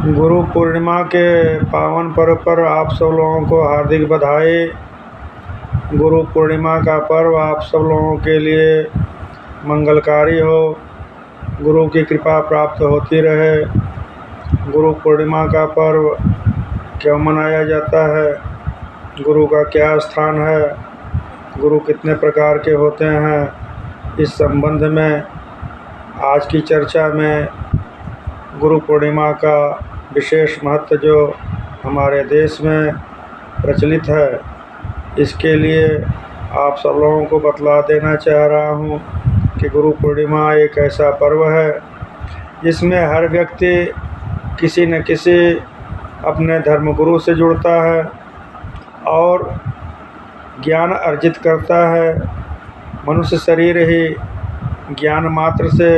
गुरु पूर्णिमा के पावन पर्व पर आप सब लोगों को हार्दिक बधाई। गुरु पूर्णिमा का पर्व आप सब लोगों के लिए मंगलकारी हो, गुरु की कृपा प्राप्त होती रहे। गुरु पूर्णिमा का पर्व क्यों मनाया जाता है, गुरु का क्या स्थान है, गुरु कितने प्रकार के होते हैं, इस संबंध में आज की चर्चा में गुरु पूर्णिमा का विशेष महत्व जो हमारे देश में प्रचलित है, इसके लिए आप सब लोगों को बतला देना चाह रहा हूँ कि गुरु पूर्णिमा एक ऐसा पर्व है जिसमें हर व्यक्ति किसी न किसी अपने धर्मगुरु से जुड़ता है और ज्ञान अर्जित करता है। मनुष्य शरीर ही ज्ञान मात्र से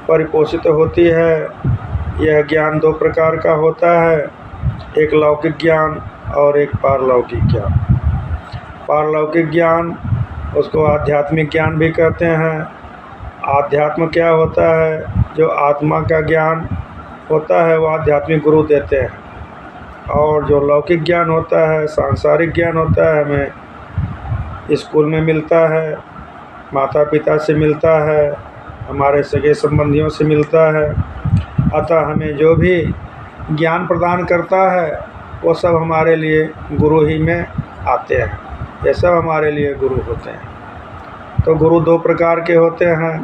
परिपोषित होती है। यह ज्ञान दो प्रकार का होता है, एक लौकिक ज्ञान और एक पारलौकिक ज्ञान। पारलौकिक ज्ञान उसको आध्यात्मिक ज्ञान भी कहते हैं। आध्यात्म क्या होता है, जो आत्मा का ज्ञान होता है वो आध्यात्मिक गुरु देते हैं, और जो लौकिक ज्ञान होता है, सांसारिक ज्ञान होता है, हमें स्कूल में मिलता है, माता पिता से मिलता है, हमारे सगे संबंधियों से मिलता है। अतः हमें जो भी ज्ञान प्रदान करता है वो सब हमारे लिए गुरु ही में आते हैं, ये सब हमारे लिए गुरु होते हैं। तो गुरु दो प्रकार के होते हैं।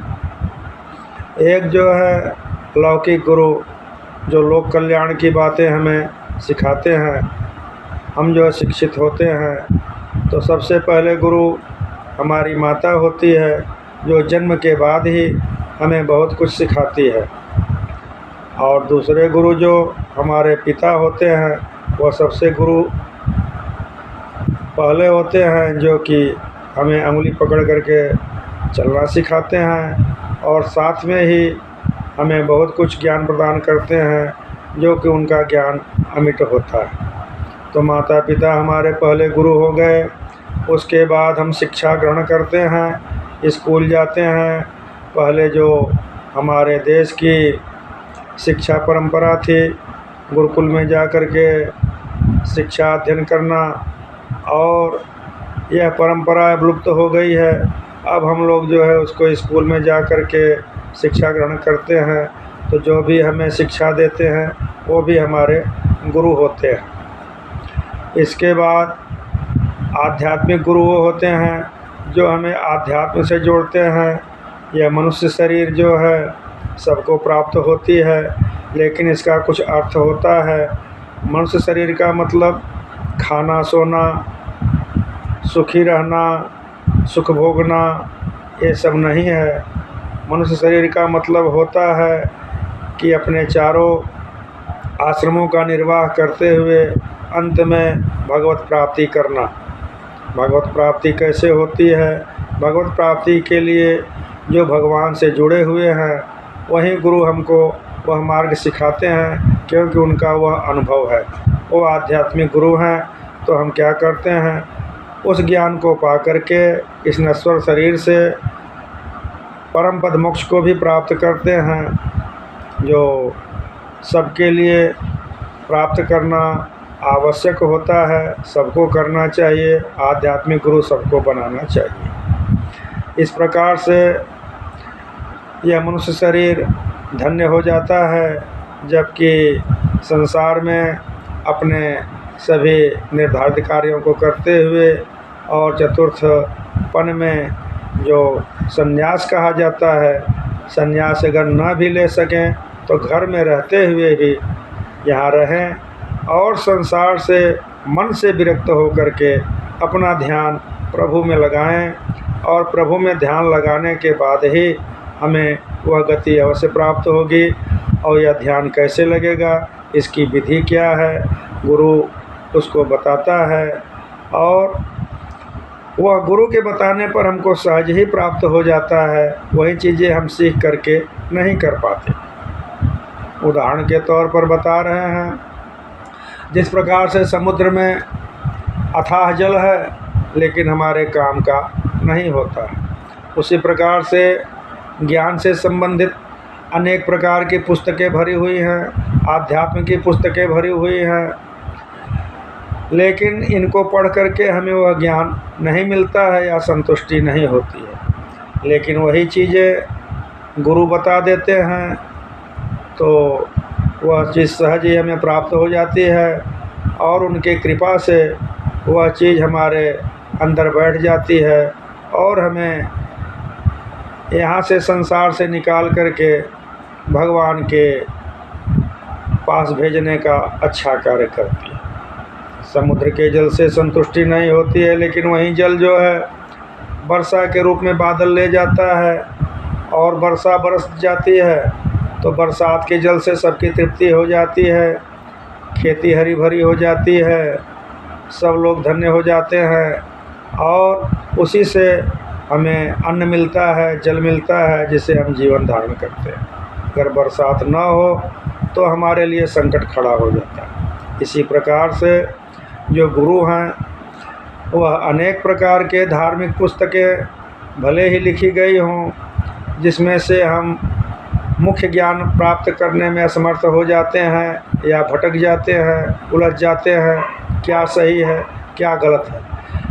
एक जो है लौकिक गुरु, जो लोक कल्याण की बातें हमें सिखाते हैं। हम जो शिक्षित होते हैं तो सबसे पहले गुरु हमारी माता होती है, जो जन्म के बाद ही हमें बहुत कुछ सिखाती है। और दूसरे गुरु जो हमारे पिता होते हैं, वह सबसे गुरु पहले होते हैं, जो कि हमें अंगुली पकड़ करके चलना सिखाते हैं और साथ में ही हमें बहुत कुछ ज्ञान प्रदान करते हैं, जो कि उनका ज्ञान अमिट होता है। तो माता पिता हमारे पहले गुरु हो गए। उसके बाद हम शिक्षा ग्रहण करते हैं, स्कूल जाते हैं। पहले जो हमारे देश की शिक्षा परंपरा थी, गुरुकुल में जा कर के शिक्षा अध्ययन करना, और यह परंपरा विलुप्त हो गई है। अब हम लोग जो है उसको स्कूल में जा कर के शिक्षा ग्रहण करते हैं। तो जो भी हमें शिक्षा देते हैं वो भी हमारे गुरु होते हैं। इसके बाद आध्यात्मिक गुरु वो होते हैं जो हमें आध्यात्म से जोड़ते हैं। यह मनुष्य शरीर जो है सबको प्राप्त होती है, लेकिन इसका कुछ अर्थ होता है। मनुष्य शरीर का मतलब खाना, सोना, सुखी रहना, सुख भोगना, ये सब नहीं है। मनुष्य शरीर का मतलब होता है कि अपने चारों आश्रमों का निर्वाह करते हुए अंत में भगवत प्राप्ति करना। भगवत प्राप्ति कैसे होती है? भगवत प्राप्ति के लिए जो भगवान से जुड़े हुए हैं वही गुरु हमको वह मार्ग सिखाते हैं, क्योंकि उनका वह अनुभव है, वो आध्यात्मिक गुरु हैं। तो हम क्या करते हैं, उस ज्ञान को पा करके इस नश्वर शरीर से परम पद मोक्ष को भी प्राप्त करते हैं, जो सबके लिए प्राप्त करना आवश्यक होता है, सबको करना चाहिए। आध्यात्मिक गुरु सबको बनाना चाहिए। इस प्रकार से यह मनुष्य शरीर धन्य हो जाता है, जबकि संसार में अपने सभी निर्धारित कार्यों को करते हुए और चतुर्थपन में जो संन्यास कहा जाता है, संन्यास अगर न भी ले सकें तो घर में रहते हुए भी यहाँ रहें और संसार से मन से विरक्त होकर के अपना ध्यान प्रभु में लगाएं, और प्रभु में ध्यान लगाने के बाद ही हमें वह गति अवश्य प्राप्त होगी। और यह ध्यान कैसे लगेगा, इसकी विधि क्या है, गुरु उसको बताता है, और वह गुरु के बताने पर हमको सहज ही प्राप्त हो जाता है। वही चीज़ें हम सीख करके नहीं कर पाते। उदाहरण के तौर पर बता रहे हैं, जिस प्रकार से समुद्र में अथाह जल है लेकिन हमारे काम का नहीं होता, उसी प्रकार से ज्ञान से संबंधित अनेक प्रकार की पुस्तकें भरी हुई हैं, आध्यात्म की पुस्तकें भरी हुई हैं, लेकिन इनको पढ़ कर के हमें वह ज्ञान नहीं मिलता है या संतुष्टि नहीं होती है। लेकिन वही चीज़ें गुरु बता देते हैं तो वह चीज़ सहज ही हमें प्राप्त हो जाती है और उनकी कृपा से वह चीज़ हमारे अंदर बैठ जाती है और हमें यहाँ से संसार से निकाल करके भगवान के पास भेजने का अच्छा कार्य करती है। समुद्र के जल से संतुष्टि नहीं होती है, लेकिन वही जल जो है वर्षा के रूप में बादल ले जाता है और वर्षा बरस जाती है तो बरसात के जल से सबकी तृप्ति हो जाती है, खेती हरी भरी हो जाती है, सब लोग धन्य हो जाते हैं और उसी से हमें अन्न मिलता है, जल मिलता है, जिससे हम जीवन धारण करते हैं। अगर बरसात न हो तो हमारे लिए संकट खड़ा हो जाता है। इसी प्रकार से जो गुरु हैं वह अनेक प्रकार के धार्मिक पुस्तकें भले ही लिखी गई हों, जिसमें से हम मुख्य ज्ञान प्राप्त करने में असमर्थ हो जाते हैं या भटक जाते हैं, उलझ जाते हैं, क्या सही है क्या गलत है।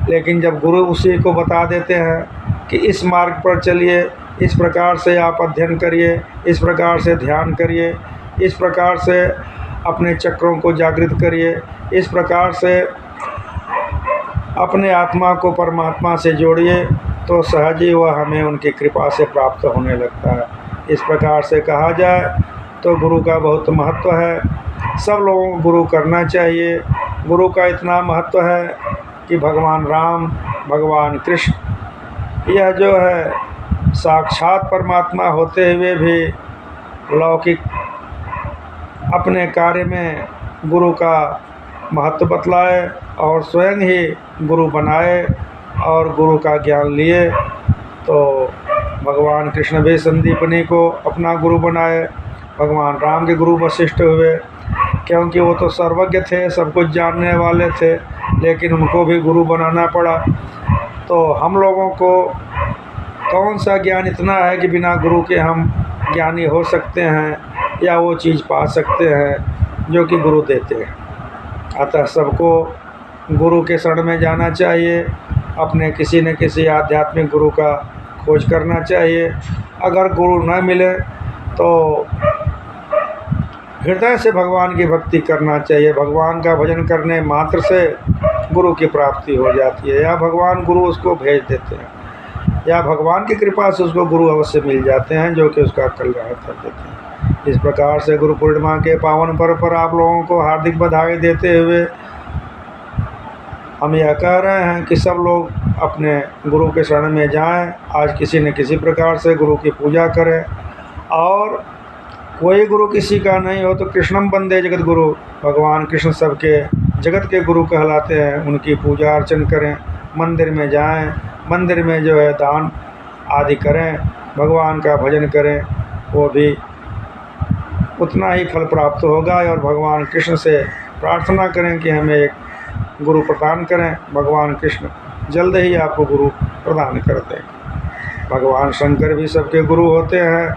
लेकिन जब गुरु उसी को बता देते हैं कि इस मार्ग पर चलिए, इस प्रकार से आप अध्ययन करिए, इस प्रकार से ध्यान करिए, इस प्रकार से अपने चक्रों को जागृत करिए, इस प्रकार से अपने आत्मा को परमात्मा से जोड़िए, तो सहज ही वह हमें उनकी कृपा से प्राप्त होने लगता है। इस प्रकार से कहा जाए तो गुरु का बहुत महत्व है। सब लोगों को गुरु करना चाहिए। गुरु का इतना महत्व है कि भगवान राम, भगवान कृष्ण यह जो है साक्षात परमात्मा होते हुए भी लौकिक अपने कार्य में गुरु का महत्व बतलाए और स्वयं ही गुरु बनाए और गुरु का ज्ञान लिए। तो भगवान कृष्ण भी संदीपनी को अपना गुरु बनाए, भगवान राम के गुरु वशिष्ठ हुए, क्योंकि वो तो सर्वज्ञ थे, सब कुछ जानने वाले थे, लेकिन उनको भी गुरु बनाना पड़ा। तो हम लोगों को कौन सा ज्ञान इतना है कि बिना गुरु के हम ज्ञानी हो सकते हैं या वो चीज़ पा सकते हैं जो कि गुरु देते हैं। अतः सबको गुरु के शरण में जाना चाहिए, अपने किसी न किसी आध्यात्मिक गुरु का खोज करना चाहिए। अगर गुरु न मिले तो हृदय से भगवान की भक्ति करना चाहिए। भगवान का भजन करने मात्र से गुरु की प्राप्ति हो जाती है, या भगवान गुरु उसको भेज देते हैं, या भगवान की कृपा से उसको गुरु अवश्य मिल जाते हैं जो कि उसका कल्याण कर देते हैं। इस प्रकार से गुरु पूर्णिमा के पावन पर्व पर आप लोगों को हार्दिक बधाई देते हुए हम यह कह रहे हैं कि सब लोग अपने गुरु के शरण में जाएं। आज किसी न किसी प्रकार से गुरु की पूजा करें, और कोई गुरु किसी का नहीं हो तो कृष्णम वंदे जगत गुरु, भगवान कृष्ण सबके जगत के गुरु कहलाते हैं। उनकी पूजा अर्चन करें, मंदिर में जाएं, मंदिर में जो है दान आदि करें, भगवान का भजन करें, वो भी उतना ही फल प्राप्त होगा। और भगवान कृष्ण से प्रार्थना करें कि हमें एक गुरु प्रदान करें। भगवान कृष्ण जल्द ही आपको गुरु प्रदान कर दें। भगवान शंकर भी सबके गुरु होते हैं।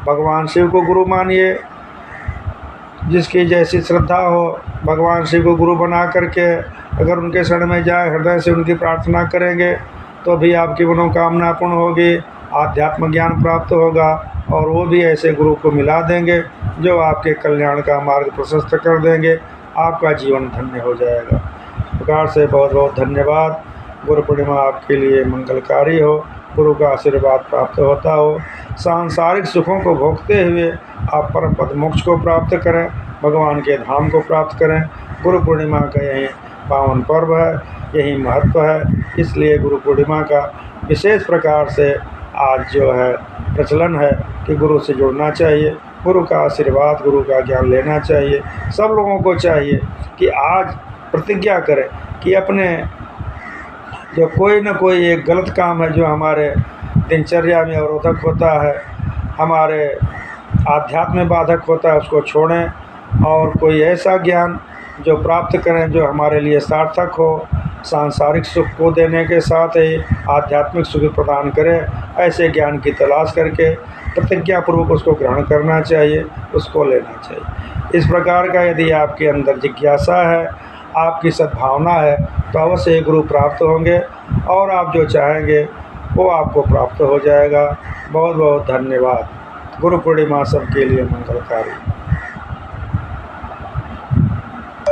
भगवान शिव को गुरु मानिए, जिसकी जैसी श्रद्धा हो भगवान शिव को गुरु बना करके अगर उनके शरण में जाए, हृदय से उनकी प्रार्थना करेंगे तो भी आपकी मनोकामना पूर्ण होगी, आध्यात्म ज्ञान प्राप्त होगा, और वो भी ऐसे गुरु को मिला देंगे जो आपके कल्याण का मार्ग प्रशस्त कर देंगे, आपका जीवन धन्य हो जाएगा। इस प्रकार से बहुत बहुत धन्यवाद। गुरु पूर्णिमा आपके लिए मंगलकारी हो, गुरु का आशीर्वाद प्राप्त होता हो, सांसारिक सुखों को भोगते हुए आप परम पद मोक्ष को प्राप्त करें, भगवान के धाम को प्राप्त करें। गुरु पूर्णिमा का यही पावन पर्व है, यही महत्व है। इसलिए गुरु पूर्णिमा का विशेष प्रकार से आज जो है प्रचलन है कि गुरु से जुड़ना चाहिए, गुरु का आशीर्वाद, गुरु का ज्ञान लेना चाहिए। सब लोगों को चाहिए कि आज प्रतिज्ञा करें कि अपने जो कोई न कोई एक गलत काम है जो हमारे दिनचर्या में अवरोधक होता है, हमारे आध्यात्म में बाधक होता है, उसको छोड़ें और कोई ऐसा ज्ञान जो प्राप्त करें जो हमारे लिए सार्थक हो, सांसारिक सुख को देने के साथ ही आध्यात्मिक सुख प्रदान करे, ऐसे ज्ञान की तलाश करके प्रतिज्ञापूर्वक उसको ग्रहण करना चाहिए, उसको लेना चाहिए। इस प्रकार का यदि आपके अंदर जिज्ञासा है, आपकी सद्भावना है, तो अवश्य ही गुरु प्राप्त होंगे और आप जो चाहेंगे वो आपको प्राप्त हो जाएगा। बहुत बहुत धन्यवाद। गुरु पूर्णिमा सबके लिए मंगलकारी।